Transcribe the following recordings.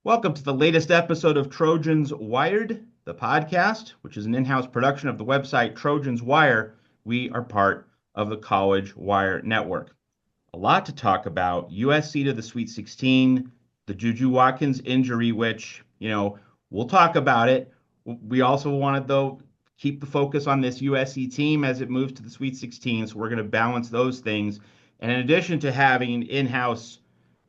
Welcome to the latest episode of Trojans Wired, the podcast, which is an in-house production of the website Trojans Wire. We are part of the College Wire Network. A lot to talk about. USC to the Sweet 16, the Juju Watkins injury, which, we'll talk about it. We also wanted, though, keep the focus on this USC team as it moves to the Sweet 16. So we're going to balance those things. And in addition to having in-house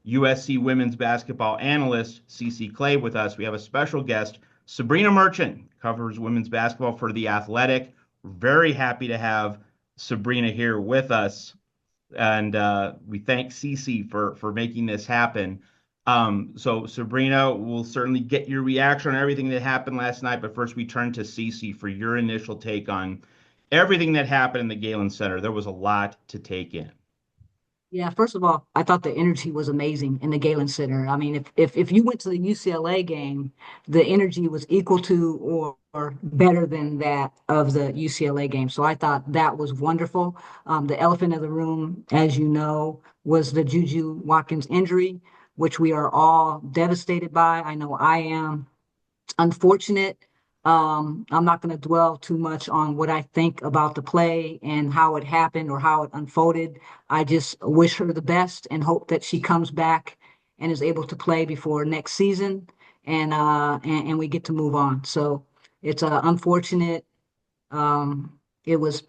USC women's basketball analyst Cece Clay with us, we have a special guest, Sabreena Merchant, covers women's basketball for The Athletic. We're very happy to have Sabreena here with us, and we thank Cece for making this happen. So Sabreena, we'll certainly get your reaction on everything that happened last night, but first we turn to Cece for your initial take on everything that happened in the Galen Center. There was a lot to take in. Yeah, first of all, I thought the energy was amazing in the Galen Center. I mean, if you went to the UCLA game, the energy was equal to or better than that of the UCLA game. So I thought that was wonderful. The elephant in the room, as you know, was the Juju Watkins injury, which we are all devastated by. I know I am. It's unfortunate. I'm not going to dwell too much on what I think about the play and how it happened or how it unfolded. I just wish her the best and hope that she comes back and is able to play before next season, and we get to move on. So it's unfortunate. It was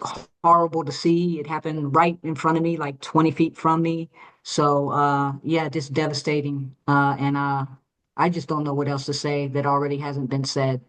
horrible to see. It happened right in front of me, like 20 feet from me. So yeah, just devastating. And I just don't know what else to say that already hasn't been said.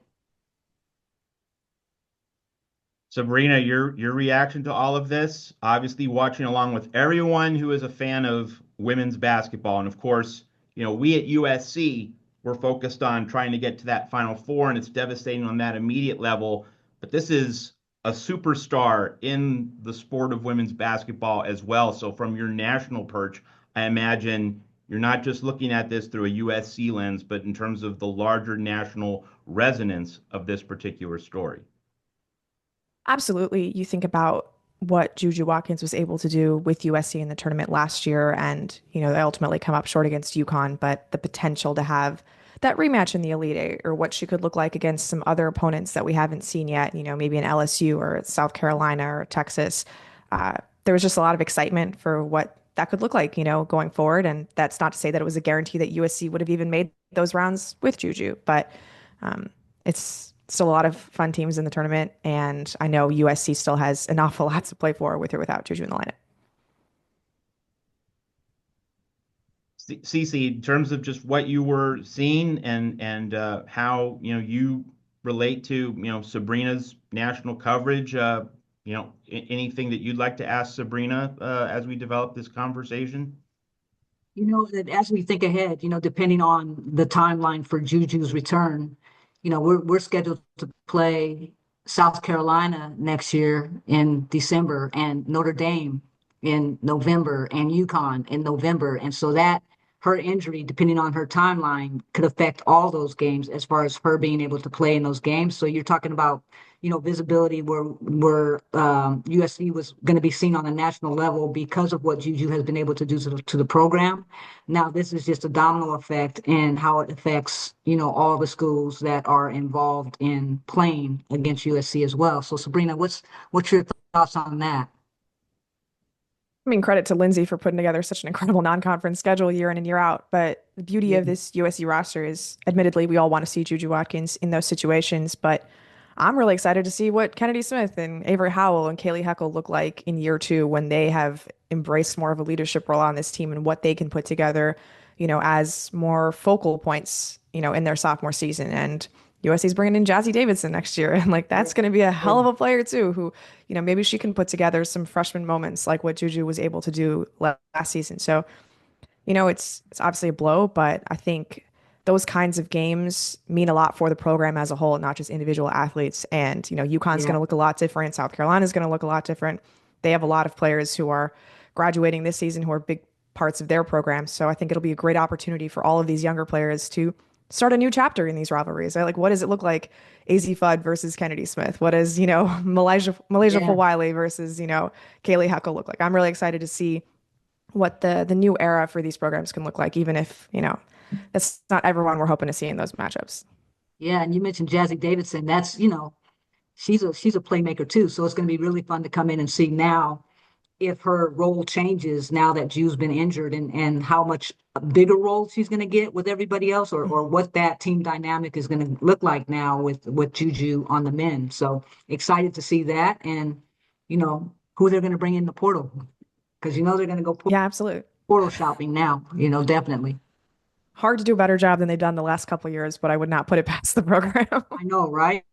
Sabreena, your reaction to all of this, obviously watching along with everyone who is a fan of women's basketball. And of course, we at USC, we're focused on trying to get to that Final Four, and it's devastating on that immediate level. But this is a superstar in the sport of women's basketball as well. So from your national perch, I imagine you're not just looking at this through a USC lens, but in terms of the larger national resonance of this particular story. Absolutely. You think about what Juju Watkins was able to do with USC in the tournament last year, and they ultimately come up short against UConn, but the potential to have that rematch in the Elite Eight, or what she could look like against some other opponents that we haven't seen yet, maybe an LSU or South Carolina or Texas. There was just a lot of excitement for what that could look like, going forward. And that's not to say that it was a guarantee that USC would have even made those rounds with Juju, but it's still a lot of fun teams in the tournament, and I know USC still has an awful lot to play for with or without Juju in the lineup. Cece, in terms of just what you were seeing and how you relate to Sabreena's national coverage, anything that you'd like to ask Sabreena as we develop this conversation? That as we think ahead, depending on the timeline for Juju's return, we're scheduled to play South Carolina next year in December, and Notre Dame in November, and UConn in November. And so that her injury, depending on her timeline, could affect all those games as far as her being able to play in those games. So you're talking about, visibility where USC was going to be seen on a national level because of what Juju has been able to do to the program. Now, this is just a domino effect in how it affects, all the schools that are involved in playing against USC as well. So, Sabreena, what's your thoughts on that? I mean, credit to Lindsay for putting together such an incredible non-conference schedule year in and year out. But the beauty of this USC roster is, admittedly, we all want to see Juju Watkins in those situations, but I'm really excited to see what Kennedy Smith and Avery Howell and Kaylee Heckle look like in year two when they have embraced more of a leadership role on this team, and what they can put together, as more focal points, in their sophomore season. And USC's bringing in Jazzy Davidson next year, and that's going to be a hell of a player too, who, maybe she can put together some freshman moments like what Juju was able to do last season. So, it's obviously a blow, but I think those kinds of games mean a lot for the program as a whole, not just individual athletes. And, UConn's going to look a lot different. South Carolina's going to look a lot different. They have a lot of players who are graduating this season who are big parts of their program. So I think it'll be a great opportunity for all of these younger players to start a new chapter in these rivalries. Right? Like, what does it look like, AZ Fudd versus Kennedy Smith? What does, Malaysia Fulwiley versus, Kaylee Heckle look like? I'm really excited to see what the new era for these programs can look like, even if, that's not everyone we're hoping to see in those matchups. Yeah, and you mentioned Jazzy Davidson. That's, she's a playmaker too. So it's going to be really fun to come in and see now if her role changes now that Ju's been injured, and how much bigger role she's going to get with everybody else, or what that team dynamic is going to look like now with Juju on the men. So excited to see that, and who they're going to bring in the portal, because they're going to go Yeah, absolutely. portal shopping now. Definitely. Hard to do a better job than they've done the last couple of years, but I would not put it past the program. I know, right?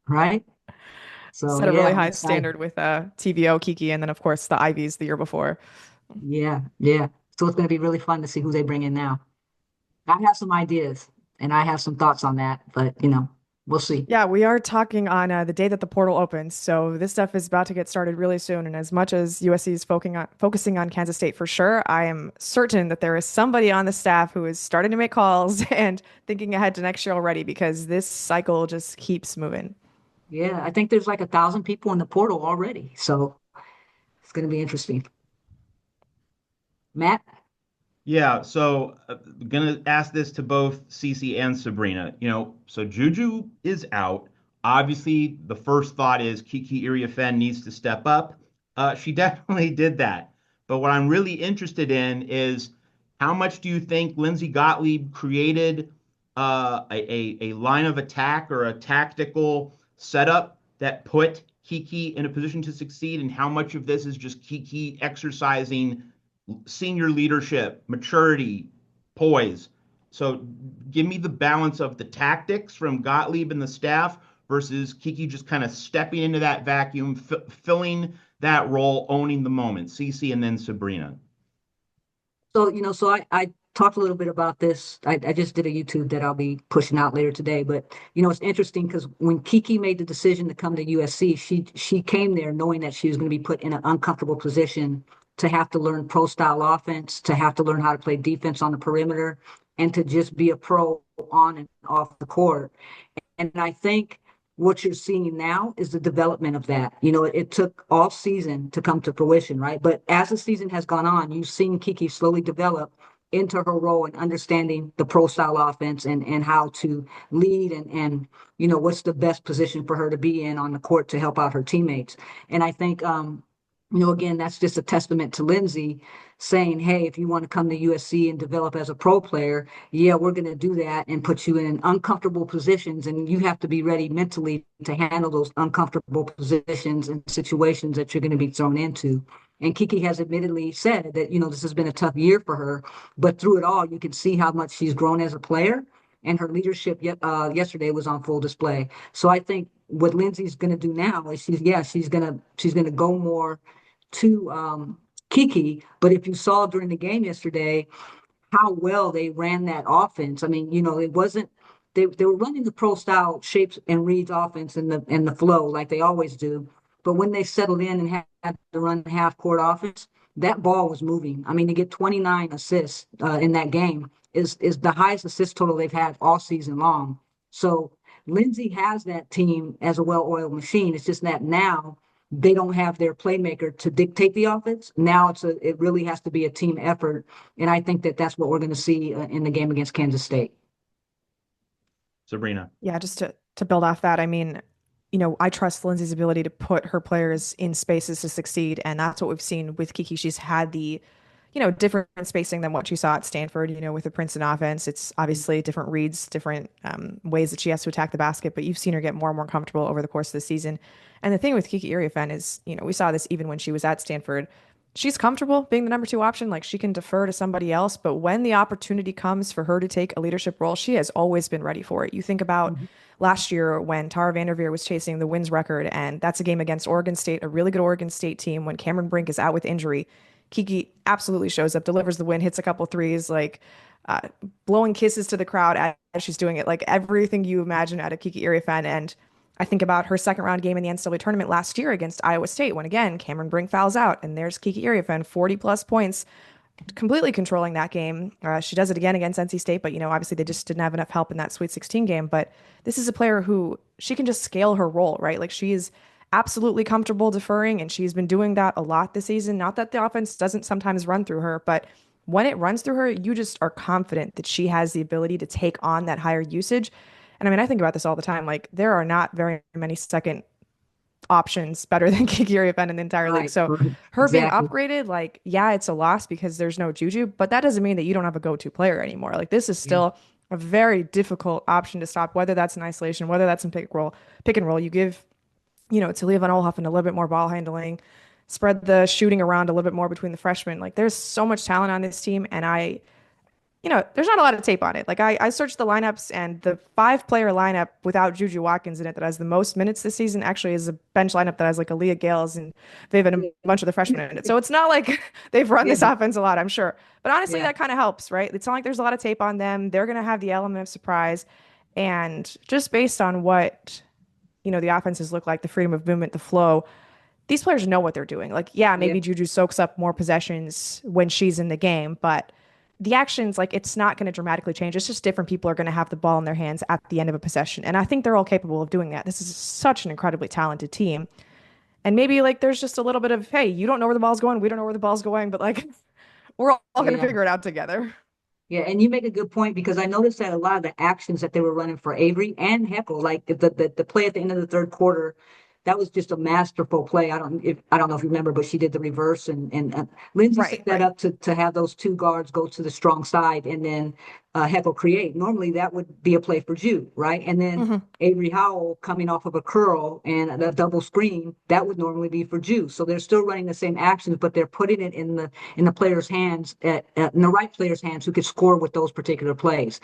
Right. So Set a yeah, really I'm high excited. standard with TVO, Kiki, and then of course the Ivies the year before. Yeah, yeah. So it's going to be really fun to see who they bring in now. I have some ideas and I have some thoughts on that, but we'll see. Yeah, we are talking on the day that the portal opens, so this stuff is about to get started really soon. And as much as USC is focusing on Kansas State for sure, I am certain that there is somebody on the staff who is starting to make calls and thinking ahead to next year already, because this cycle just keeps moving. Yeah, I think there's like 1,000 people in the portal already, so it's going to be interesting. Matt? Yeah, so gonna ask this to both Cece and Sabreena. So Juju is out. Obviously, the first thought is Kiki Iriafen needs to step up. She definitely did that. But what I'm really interested in is how much do you think Lindsey Gottlieb created a line of attack or a tactical setup that put Kiki in a position to succeed, and how much of this is just Kiki exercising senior leadership, maturity, poise. So give me the balance of the tactics from Gottlieb and the staff versus Kiki just kind of stepping into that vacuum, filling that role, owning the moment. Cece and then Sabreena. So, I talked a little bit about this. I just did a YouTube that I'll be pushing out later today. But, it's interesting because when Kiki made the decision to come to USC, she came there knowing that she was going to be put in an uncomfortable position to have to learn pro style offense, to have to learn how to play defense on the perimeter, and to just be a pro on and off the court. And I think what you're seeing now is the development of that. It took all season to come to fruition, right? But as the season has gone on, you've seen Kiki slowly develop into her role and understanding the pro style offense, and how to lead, and what's the best position for her to be in on the court to help out her teammates. And I think again, that's just a testament to Lindsey saying, hey, if you want to come to USC and develop as a pro player, yeah, we're going to do that and put you in uncomfortable positions. And you have to be ready mentally to handle those uncomfortable positions and situations that you're going to be thrown into. And Kiki has admittedly said that, this has been a tough year for her, but through it all, you can see how much she's grown as a player. And her leadership yesterday was on full display. So I think what Lindsey's going to do now is she's going to go more to Kiki. But if you saw during the game yesterday how well they ran that offense, I mean, it wasn't they were running the pro style shapes and reads offense in the flow like they always do. But when they settled in and had to run half court offense, that ball was moving. I mean, to get 29 assists in that game is the highest assist total they've had all season long. So Lindsey has that team as a well-oiled machine. It's just that now they don't have their playmaker to dictate the offense. Now it really has to be a team effort, and I think that that's what we're going to see in the game against Kansas State. Sabreena. Yeah, just to build off that, I mean, I trust Lindsay's ability to put her players in spaces to succeed, and that's what we've seen with Kiki. She's had the, different spacing than what she saw at Stanford, with the Princeton offense. It's obviously different reads, different ways that she has to attack the basket, but you've seen her get more and more comfortable over the course of the season. And the thing with Kiki Iriafen is, we saw this even when she was at Stanford. She's comfortable being the number two option. Like, she can defer to somebody else, but when the opportunity comes for her to take a leadership role, she has always been ready for it. You think about last year when Tara Vanderveer was chasing the wins record, and that's a game against Oregon State, a really good Oregon State team, when Cameron Brink is out with injury. Kiki absolutely shows up, delivers the win, hits a couple threes, like blowing kisses to the crowd as she's doing it. Like, everything you imagine out of Kiki Iriafen. And I think about her second round game in the NCAA tournament last year against Iowa State, when again Cameron Brink fouls out, and there's Kiki Iriafen, 40 plus points, completely controlling that game. She does it again against NC State, but obviously they just didn't have enough help in that Sweet 16 game. But this is a player who, she can just scale her role, right? Like, she is absolutely comfortable deferring, and she's been doing that a lot this season. Not that the offense doesn't sometimes run through her, but when it runs through her, you just are confident that she has the ability to take on that higher usage. And I mean, I think about this all the time. Like, there are not very many second options better than Kiki Iriafen in the entire league. Right. So Right. her being Exactly. upgraded, like, yeah, it's a loss because there's no Juju, but that doesn't mean that you don't have a go-to player anymore. Like, this is Yeah. still a very difficult option to stop, whether that's in isolation, whether that's in pick and roll. You give, Talia van Olhoffen a little bit more ball handling, spread the shooting around a little bit more between the freshmen. Like, there's so much talent on this team, and there's not a lot of tape on it. Like, I searched the lineups, and the 5-player lineup without Juju Watkins in it that has the most minutes this season actually is a bench lineup that has like Aaliyah Gales and they've had a bunch of the freshmen in it. So it's not like they've run Yeah. this offense a lot, I'm sure. But honestly, Yeah. that kind of helps, right? It's not like there's a lot of tape on them. They're going to have the element of surprise. And just based on what, the offenses look like, the freedom of movement, the flow, these players know what they're doing. Like, yeah, Yeah. maybe Juju soaks up more possessions when she's in the game, but the actions, like, it's not going to dramatically change. It's just different people are going to have the ball in their hands at the end of a possession. And I think they're all capable of doing that. This is such an incredibly talented team. And maybe like there's just a little bit of, hey, you don't know where the ball's going. We don't know where the ball's going, but like we're all going to Yeah. figure it out together. Yeah, and you make a good point because I noticed that a lot of the actions that they were running for Avery and Heckle, like the play at the end of the third quarter, that was just a masterful play. I don't know if you remember, but she did the reverse and Lindsay set Right, that right. up to have those two guards go to the strong side and then Heckle create. Normally that would be a play for Jude, right? And then Hmm. Avery Howell coming off of a curl and a double screen that would normally be for Jude. So they're still running the same actions, but they're putting it in the player's hands in the right player's hands who could score with those particular plays.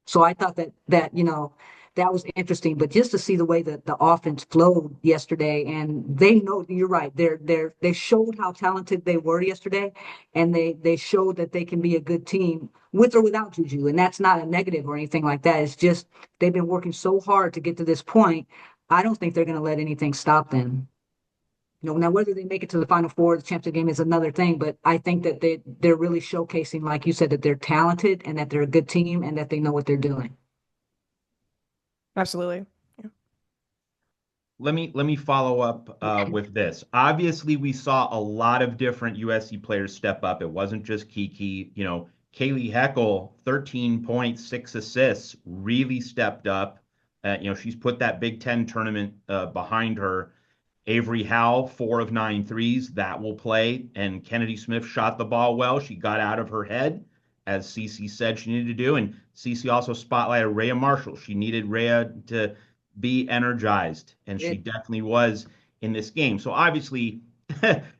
So I thought that that was interesting. But just to see the way that the offense flowed yesterday, and they know you're right. They showed how talented they were yesterday, and they showed that they can be a good team with or without Juju. And that's not a negative or anything like that. It's just they've been working so hard to get to this point. I don't think they're going to let anything stop them. Now whether they make it to the Final Four, the championship game is another thing. But I think that they're really showcasing, like you said, that they're talented and that they're a good team and that they know what they're doing. Absolutely. Yeah. Let me follow up with this. Obviously, we saw a lot of different USC players step up. It wasn't just Kiki. Kaylee Heckle, 13 points, 6 assists, really stepped up. She's put that Big Ten tournament behind her. Avery Howell, 4 of 9 threes. That will play. And Kennedy Smith shot the ball well. She got out of her head, as Cece said she needed to do. And Cece also spotlighted Rhea Marshall. She needed Rhea to be energized, and she It, definitely was in this game. So obviously,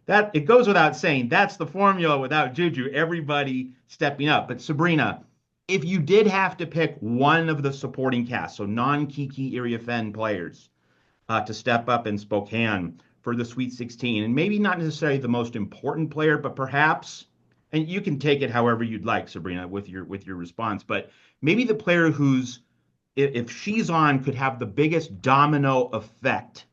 that it goes without saying that's the formula without Juju. Everybody stepping up. But Sabreena, if you did have to pick one of the supporting cast, so non-Kiki Iriafen players, to step up in Spokane for the Sweet 16. And maybe not necessarily the most important player, but perhaps, and you can take it however you'd like, Sabreena, with your response, but maybe the player who's, if she's on, could have the biggest domino effect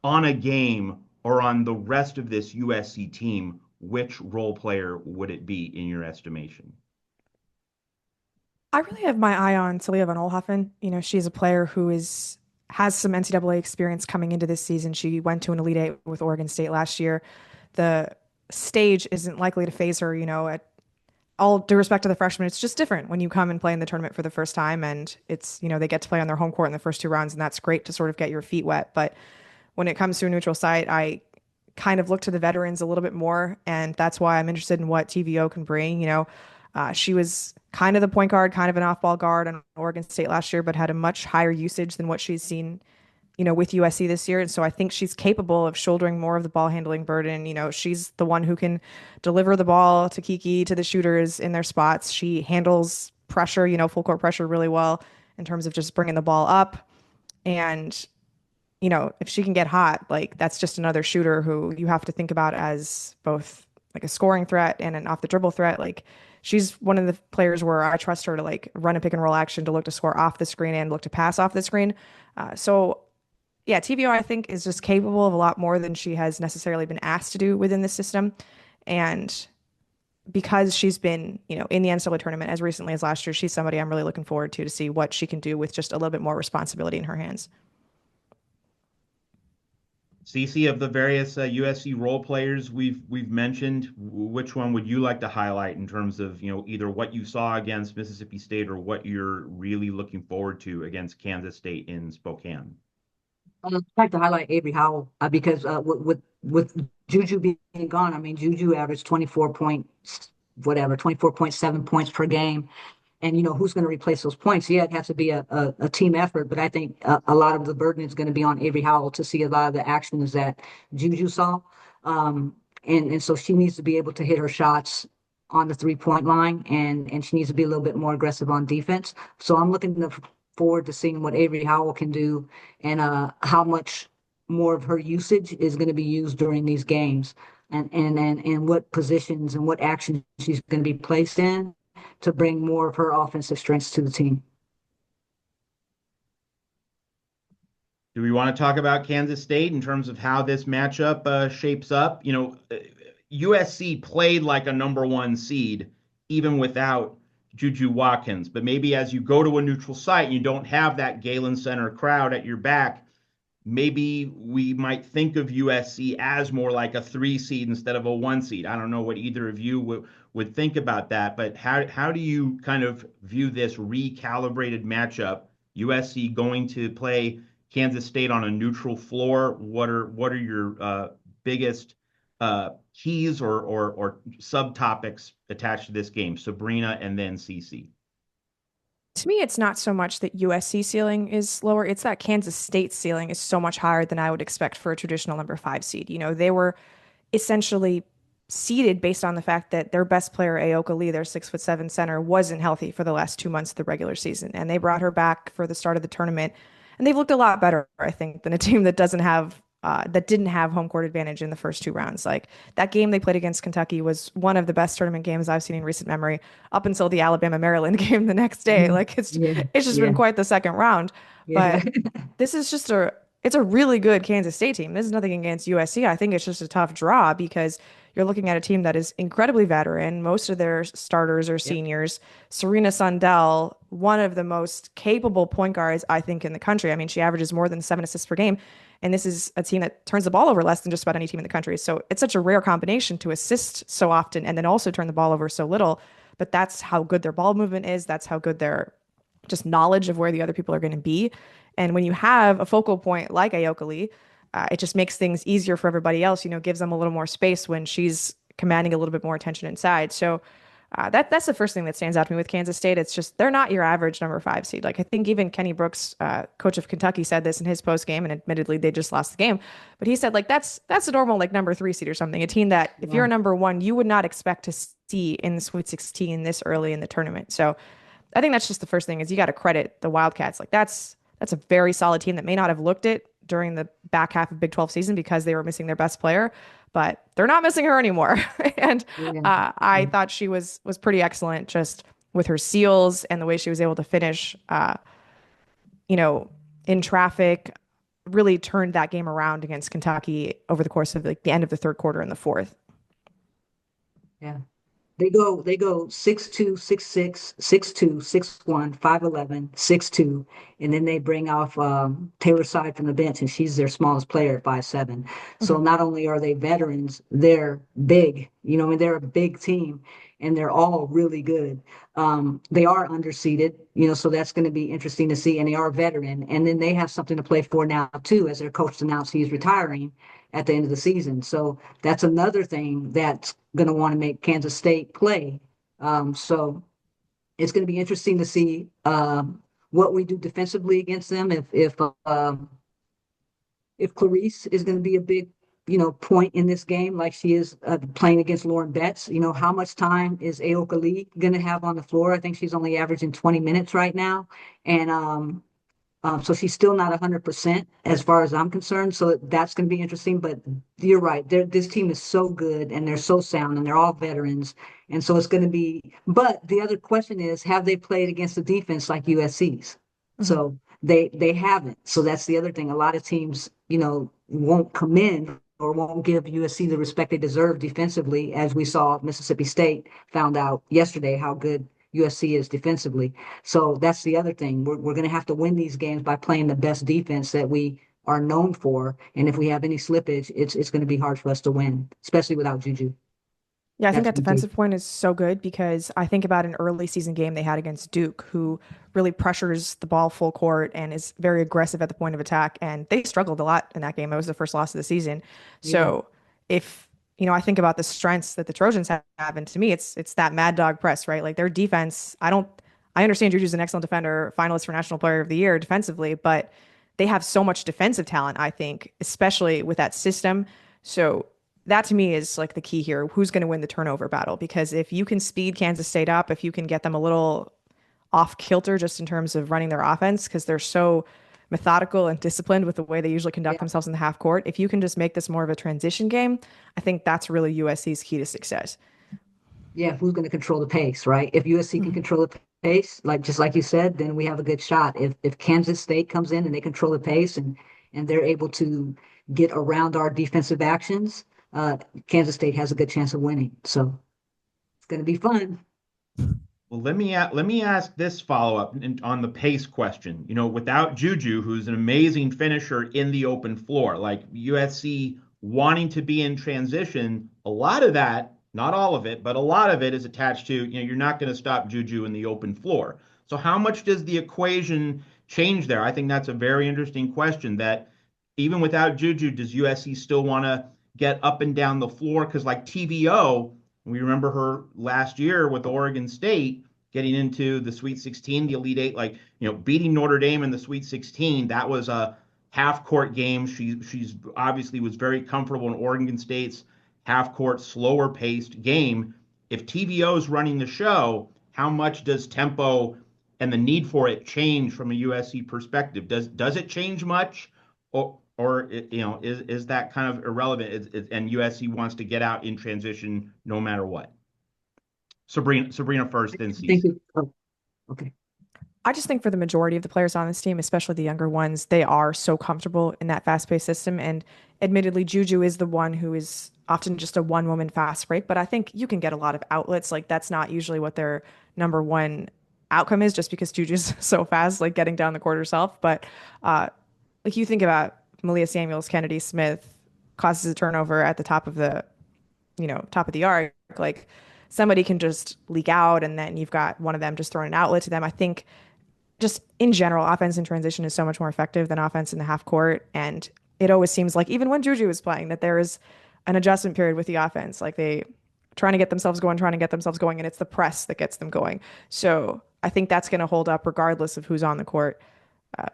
on a game or on the rest of this USC team. Which role player would it be in your estimation? I really have my eye on Talia van Olhoffen. She's a player who has some NCAA experience coming into this season. She went to an Elite Eight with Oregon State last year. The stage isn't likely to phase her, at all due respect to the freshmen. It's just different when you come and play in the tournament for the first time. And it's, they get to play on their home court in the first 2 rounds, and that's great to sort of get your feet wet. But when it comes to a neutral site, I kind of look to the veterans a little bit more. And that's why I'm interested in what TVO can bring. She was kind of the point guard, kind of an off-ball guard on Oregon State last year, but had a much higher usage than what she's seen, with USC this year. And so I think she's capable of shouldering more of the ball handling burden. She's the one who can deliver the ball to Kiki, to the shooters in their spots. She handles pressure, full court pressure really well in terms of just bringing the ball up. And, if she can get hot, like, that's just another shooter who you have to think about as both like a scoring threat and an off the dribble threat. Like, she's one of the players where I trust her to like run a pick and roll action, to look to score off the screen and look to pass off the screen. So yeah, TVO I think is just capable of a lot more than she has necessarily been asked to do within the system. And because she's been, in the NCAA tournament as recently as last year, she's somebody I'm really looking forward to see what she can do with just a little bit more responsibility in her hands. Cece, of the various USC role players we've mentioned, which one would you like to highlight in terms of, either what you saw against Mississippi State or what you're really looking forward to against Kansas State in Spokane? I'd like to highlight Avery Howell because with Juju being gone, I mean Juju averaged 24.7 points per game. And who's going to replace those points? Yeah, it has to be a team effort, but I think a lot of the burden is going to be on Avery Howell to see a lot of the actions that Juju saw. And so she needs to be able to hit her shots on the 3-point line, and she needs to be a little bit more aggressive on defense. So I'm looking forward to seeing what Avery Howell can do, and how much more of her usage is going to be used during these games, and what positions and what actions she's going to be placed in to bring more of her offensive strengths to the team. Do we want to talk about Kansas State in terms of how this matchup shapes up? USC played like a number one seed, even without Juju Watkins. But maybe as you go to a neutral site and you don't have that Galen Center crowd at your back, maybe we might think of USC as more like a 3 seed instead of a 1 seed. I don't know what either of you would think about that, but how do you kind of view this recalibrated matchup? USC going to play Kansas State on a neutral floor. What are your biggest keys or subtopics attached to this game? Sabreena and then CC. To me, it's not so much that USC ceiling is lower. It's that Kansas State ceiling is so much higher than I would expect for a traditional number 5 seed. They were essentially seeded based on the fact that their best player, Aoka Lee, their 6'7" center, wasn't healthy for the last 2 months of the regular season. And they brought her back for the start of the tournament. And they've looked a lot better, I think, than a team that didn't have home court advantage in the first 2 rounds. Like that game they played against Kentucky was one of the best tournament games I've seen in recent memory, up until the Alabama-Maryland game the next day. Like it's just been quite the second round. Yeah. But this is just it's a really good Kansas State team. This is nothing against USC. I think it's just a tough draw because you're looking at a team that is incredibly veteran. Most of their starters are seniors. Serena Sundell, one of the most capable point guards, I think, in the country. I mean, she averages more than 7 assists per game. And this is a team that turns the ball over less than just about any team in the country. So it's such a rare combination to assist so often and then also turn the ball over so little. But that's how good their ball movement is. That's how good their just knowledge of where the other people are going to be. And when you have a focal point like Aoka Lee, it just makes things easier for everybody else, gives them a little more space when she's commanding a little bit more attention inside. So that's the first thing that stands out to me with Kansas State. It's just they're not your average number 5 seed. Like I think even Kenny Brooks, coach of Kentucky, said this in his post game, and admittedly they just lost the game, but he said like that's a normal like number 3 seed or something. A team that if you're a number 1, you would not expect to see in the Sweet 16 this early in the tournament. So I think that's just the first thing is you got to credit the Wildcats. Like that's a very solid team that may not have looked it during the back half of Big 12 season because they were missing their best player, but they're not missing her anymore. And I thought she was pretty excellent just with her seals and the way she was able to finish, in traffic, really turned that game around against Kentucky over the course of like the end of the 3rd quarter and the 4th. Yeah. They go 6'2", 6'6", 6'2", 6'1", 5'11", 6'2", and then they bring off Taylor Side from the bench, and she's their smallest player at 5'7". So not only are they veterans, they're big. They're a big team, and they're all really good. They are underseeded, so that's going to be interesting to see, and they are veteran. And then they have something to play for now, too, as their coach announced he's retiring at the end of the season. So that's another thing that's going to want to make Kansas State play. So it's going to be interesting to see what we do defensively against them. If Clarice is going to be a big, point in this game, like she is playing against Lauren Betts, how much time is Aoka Lee going to have on the floor? I think she's only averaging 20 minutes right now. And so she's still not 100% as far as I'm concerned. So that's going to be interesting. But you're right. This team is so good and they're so sound and they're all veterans. And so it's going to be. But the other question is, have they played against a defense like USC's? So they haven't. So that's the other thing. A lot of teams, won't come in or won't give USC the respect they deserve defensively, as we saw Mississippi State found out yesterday how good USC is defensively. So that's the other thing. We're going to have to win these games by playing the best defense that we are known for. And if we have any slippage, it's going to be hard for us to win, especially without Juju. Yeah, I think That's that my take. defensive point is so good because I think about an early season game they had against Duke, who really pressures the ball full court and is very aggressive at the point of attack. And they struggled a lot in that game. It was the first loss of the season. Yeah. So if, I think about the strengths that the Trojans have, and to me, it's that mad dog press, right? Like their defense, I understand Juju's an excellent defender, finalist for National Player of the Year defensively, but they have so much defensive talent, I think, especially with that system. So that to me is like the key here. Who's going to win the turnover battle? Because if you can speed Kansas State up, if you can get them a little off kilter just in terms of running their offense, because they're so methodical and disciplined with the way they usually conduct Yeah. themselves in the half court, if you can just make this more of a transition game, I think that's really USC's key to success. Yeah. Who's going to control the pace, right? If USC can Mhm. control the pace, just like you said, then we have a good shot. If Kansas State comes in and they control the pace and they're able to get around our defensive actions, uh, Kansas State has a good chance of winning. So it's going to be fun. Well, let me ask this follow-up on the pace question. Without Juju, who's an amazing finisher in the open floor, like USC wanting to be in transition, a lot of that, not all of it, but a lot of it is attached to, you're not going to stop Juju in the open floor. So how much does the equation change there? I think that's a very interesting question that even without Juju, does USC still want to get up and down the floor? Because like TVO, we remember her last year with Oregon State getting into the Sweet 16, the Elite Eight, like, beating Notre Dame in the Sweet 16. That was a half court game. She's obviously was very comfortable in Oregon State's half court, slower paced game. If TVO is running the show, how much does tempo and the need for it change from a USC perspective? Does it change much, or is that kind of irrelevant? And USC wants to get out in transition no matter what. Sabreena first, then Thank Cece. you. Oh, okay. I just think for the majority of the players on this team, especially the younger ones, they are so comfortable in that fast-paced system. And admittedly, Juju is the one who is often just a one-woman fast break. But I think you can get a lot of outlets. Like that's not usually what their number one outcome is, just because Juju's so fast, like getting down the court herself. But like you think about Malia Samuels, Kennedy Smith causes a turnover at the top of the arc. Like somebody can just leak out, and then you've got one of them just throwing an outlet to them. I think just in general, offense in transition is so much more effective than offense in the half court. And it always seems like even when Juju is playing, that there is an adjustment period with the offense. Like they trying to get themselves going, and it's the press that gets them going. So I think that's going to hold up regardless of who's on the court. Uh,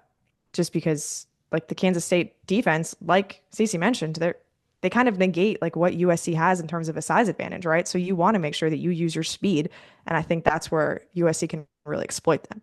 just because like the Kansas State defense, like Cece mentioned, they kind of negate like what USC has in terms of a size advantage, right? So you want to make sure that you use your speed, and I think that's where USC can really exploit them.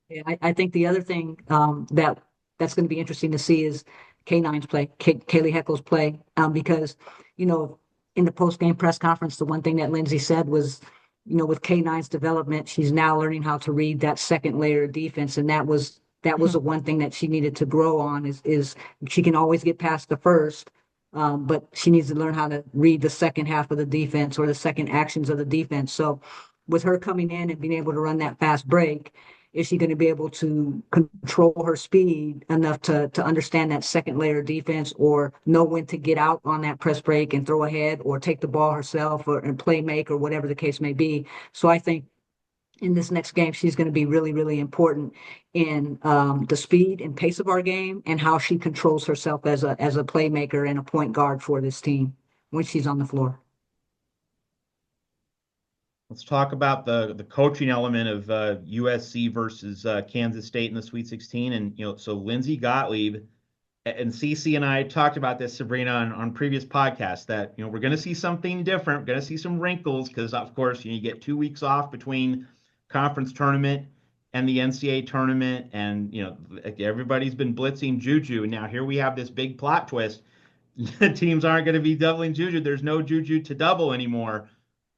Yeah, I think the other thing that's going to be interesting to see is K9's play, Kaylee Heckle's play, because you know in the post game press conference, the one thing that Lindsay said was, with K9's development, she's now learning how to read that second layer of defense, and that was Mhm. the one thing that she needed to grow on. Is she can always get past the first, but she needs to learn how to read the second half of the defense or the second actions of the defense. So, with her coming in and being able to run that fast break, is she going to be able to control her speed enough to understand that second layer defense, or know when to get out on that press break and throw ahead or take the ball herself or and play make or whatever the case may be? So I think in this next game, she's going to be really, really important in the speed and pace of our game and how she controls herself as a playmaker and a point guard for this team when she's on the floor. Let's talk about the coaching element of USC versus Kansas State in the Sweet 16. And so Lindsey Gottlieb and Cece and I talked about this, Sabreena, on previous podcasts, that we're going to see something different. We're going to see some wrinkles because, of course, you get 2 weeks off between conference tournament and the NCAA tournament, and like, everybody's been blitzing Juju. And now here we have this big plot twist. Teams aren't going to be doubling Juju. There's no Juju to double anymore.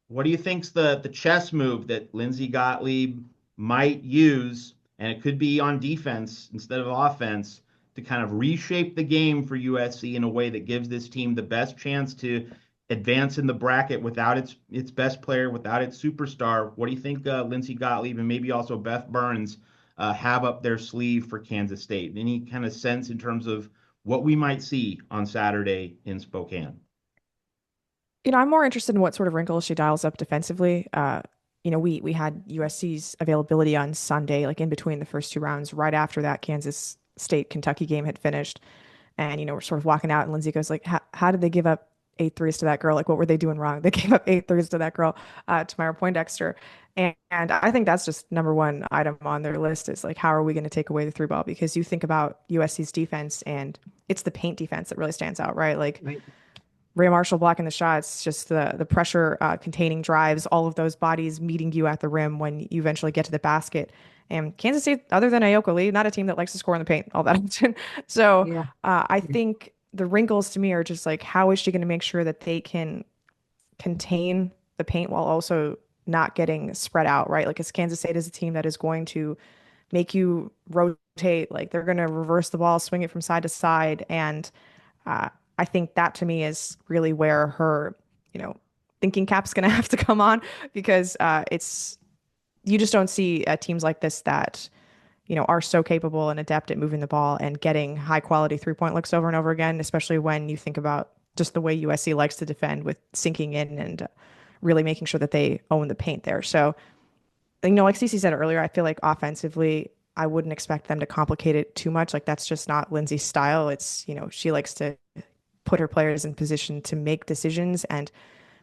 What do you think's the chess move that Lindsey Gottlieb might use, and it could be on defense instead of offense, to kind of reshape the game for USC in a way that gives this team the best chance to advance in the bracket without its best player, without its superstar? What do you think Lindsey Gottlieb and maybe also Beth Burns have up their sleeve for Kansas State? Any kind of sense in terms of what we might see on Saturday in Spokane? I'm more interested in what sort of wrinkles she dials up defensively. We had USC's availability on Sunday, like in between the first two rounds, right after that Kansas State Kentucky game had finished. And, we're sort of walking out and Lindsay goes like, how did they give up 8 threes to that girl? Like, what were they doing wrong? They gave up 8 threes to that girl, Tamara Poindexter. And I think that's just number one item on their list is like, how are we going to take away the three ball? Because you think about USC's defense and it's the paint defense that really stands out, right? Like Rhea Marshall blocking the shots, just the pressure containing drives, all of those bodies meeting you at the rim when you eventually get to the basket. And Kansas State, other than Ayoka Lee, not a team that likes to score in the paint all that often. So Yeah. I think the wrinkles to me are just like, how is she going to make sure that they can contain the paint while also not getting spread out, right? Like, as Kansas State is a team that is going to make you rotate, like they're going to reverse the ball, swing it from side to side. And I think that to me is really where her, thinking cap's going to have to come on because you just don't see teams like this that, are so capable and adept at moving the ball and getting high quality 3-point looks over and over again, especially when you think about just the way USC likes to defend with sinking in and really making sure that they own the paint there. So, like Cece said earlier, I feel like offensively, I wouldn't expect them to complicate it too much. Like, that's just not Lindsay's style. It's, she likes to put her players in position to make decisions, and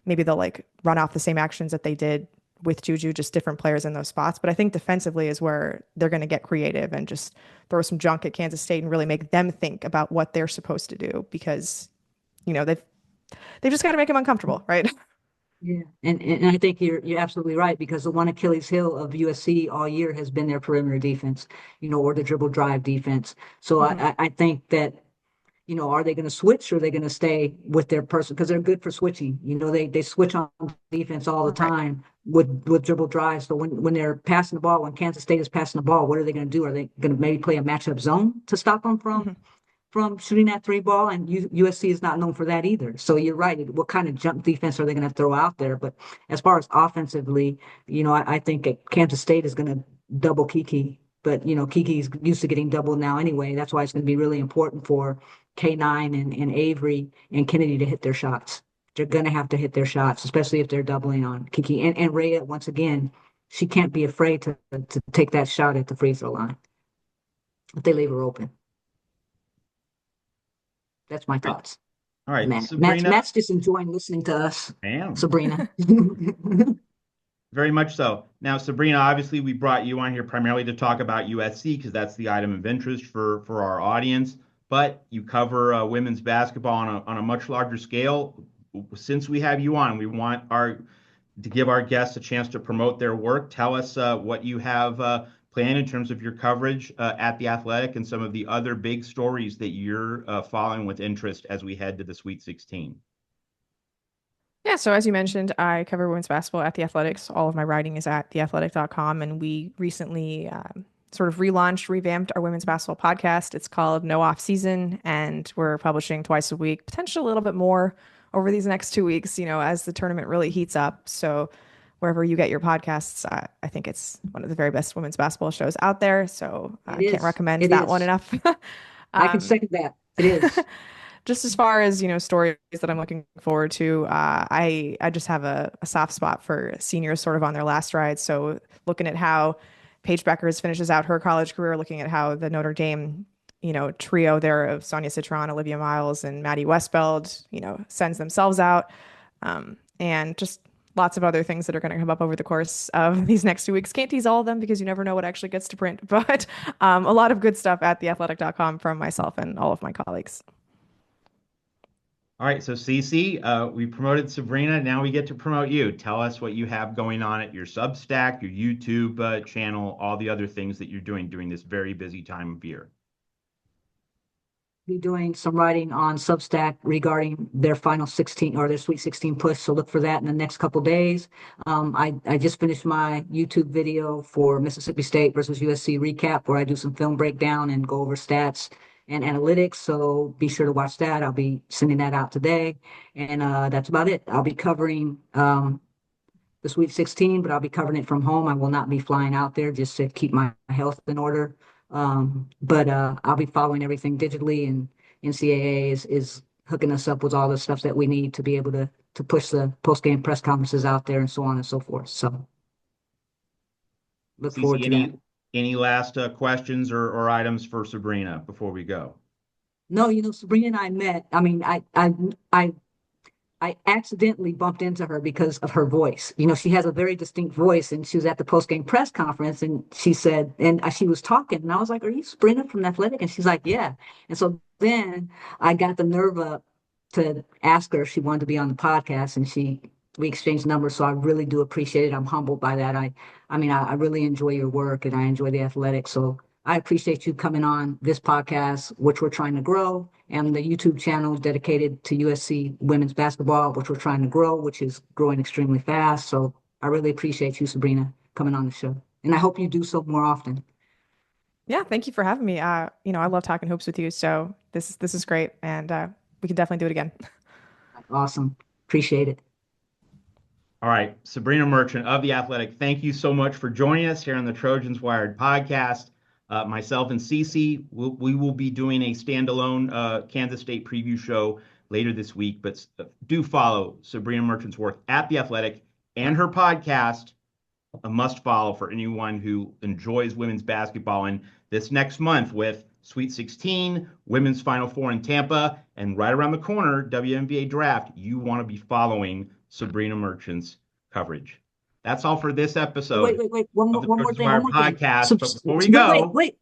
maybe they'll like run off the same actions that they did with Juju, just different players in those spots. But I think defensively is where they're going to get creative and just throw some junk at Kansas State and really make them think about what they're supposed to do because, they've just got to make them uncomfortable, right? Yeah, and I think you're absolutely right because the one Achilles heel of USC all year has been their perimeter defense, or the dribble drive defense. So I think that, are they going to switch or are they going to stay with their person? Because they're good for switching. They switch on defense all the time with dribble drives. So when they're passing the ball, when Kansas State is passing the ball, what are they going to do? Are they going to maybe play a matchup zone to stop them from shooting that three ball? And USC is not known for that either. So you're right. What kind of jump defense are they going to throw out there? But as far as offensively, I think Kansas State is going to double Kiki. But, Kiki's used to getting doubled now anyway. That's why it's going to be really important for K9 and Avery and Kennedy to hit their shots. They're going to have to hit their shots, especially if they're doubling on Kiki. And Rhea, once again, she can't be afraid to take that shot at the free throw line if they leave her open. That's my thoughts. All right, Matt's just enjoying listening to us. I am. Sabreena. Very much so. Now, Sabreena, obviously we brought you on here primarily to talk about USC because that's the item of interest for our audience. But you cover women's basketball on a much larger scale. Since we have you on, we want to give our guests a chance to promote their work. Tell us what you have planned in terms of your coverage at The Athletic and some of the other big stories that you're following with interest as we head to the Sweet 16. Yeah, so as you mentioned, I cover women's basketball at The Athletics. All of my writing is at theathletic.com, and we recently sort of revamped our women's basketball podcast. It's called No Off Season, and we're publishing twice a week, potentially a little bit more over these next 2 weeks, as the tournament really heats up. So wherever you get your podcasts, I think it's one of the very best women's basketball shows out there. So I can't recommend that one enough. I can second that. It is. Just as far as, stories that I'm looking forward to, I just have a soft spot for seniors sort of on their last ride. So looking at how Paige Beckers finishes out her college career, looking at how the Notre Dame, trio there of Sonia Citron, Olivia Miles, and Maddie Westbeld, sends themselves out. And just lots of other things that are going to come up over the course of these next 2 weeks. Can't tease all of them because you never know what actually gets to print, but a lot of good stuff at theathletic.com from myself and all of my colleagues. All right, so Cece, we promoted Sabreena. Now we get to promote you. Tell us what you have going on at your Substack, your YouTube channel, all the other things that you're doing during this very busy time of year. Be doing some writing on Substack regarding their final 16 or their Sweet 16 push. So look for that in the next couple days. I just finished my YouTube video for Mississippi State versus USC recap, where I do some film breakdown and go over stats and analytics. So be sure to watch that. I'll be sending that out today. And that's about it. I'll be covering the Sweet 16, but I'll be covering it from home. I will not be flying out there just to keep my health in order. But I'll be following everything digitally, and NCAA is hooking us up with all the stuff that we need to be able to push the post-game press conferences out there and so on and so forth. So look forward to that. Any last questions or items for Sabreena before we go? No, Sabreena and I met. I mean, I accidentally bumped into her because of her voice. She has a very distinct voice, and she was at the post-game press conference, and she said, and she was talking, and I was like, "Are you Sabreena from The Athletic?" And she's like, "Yeah." And so then I got the nerve up to ask her if she wanted to be on the podcast, and we exchanged numbers. So I really do appreciate it. I'm humbled by that. I really enjoy your work, and I enjoy The Athletic. So I appreciate you coming on this podcast, which we're trying to grow, and the YouTube channel dedicated to USC women's basketball, which we're trying to grow, which is growing extremely fast. So I really appreciate you, Sabreena, coming on the show. And I hope you do so more often. Yeah, thank you for having me. I love talking hoops with you, so this is great, and we can definitely do it again. Awesome. Appreciate it. All right, Sabreena Merchant of The Athletic, thank you so much for joining us here on the Trojans Wired podcast. Myself and Cece, we will be doing a standalone Kansas State preview show later this week, but do follow Sabreena Merchant's work at The Athletic and her podcast, a must follow for anyone who enjoys women's basketball. And this next month with Sweet 16, Women's Final Four in Tampa, and right around the corner, WNBA Draft, you want to be following Sabreena Merchant's coverage. That's all for this episode. Wait. One more thing. Podcast. But before we go, wait.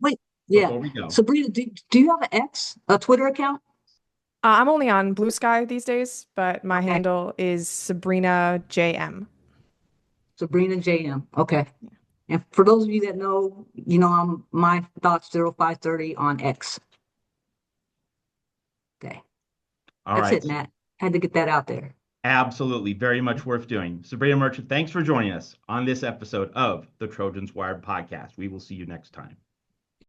Yeah. Before we go, Sabreena, do you have a Twitter account? I'm only on Blue Sky these days, but my Okay. handle is Sabreena JM. Sabreena JM. Okay. And for those of you that know, I'm my thoughts 0530 on X. Okay. That's it, Matt. Had to get that out there. Absolutely. Very much worth doing. Sabreena Merchant, thanks for joining us on this episode of the Trojans Wired podcast. We will see you next time.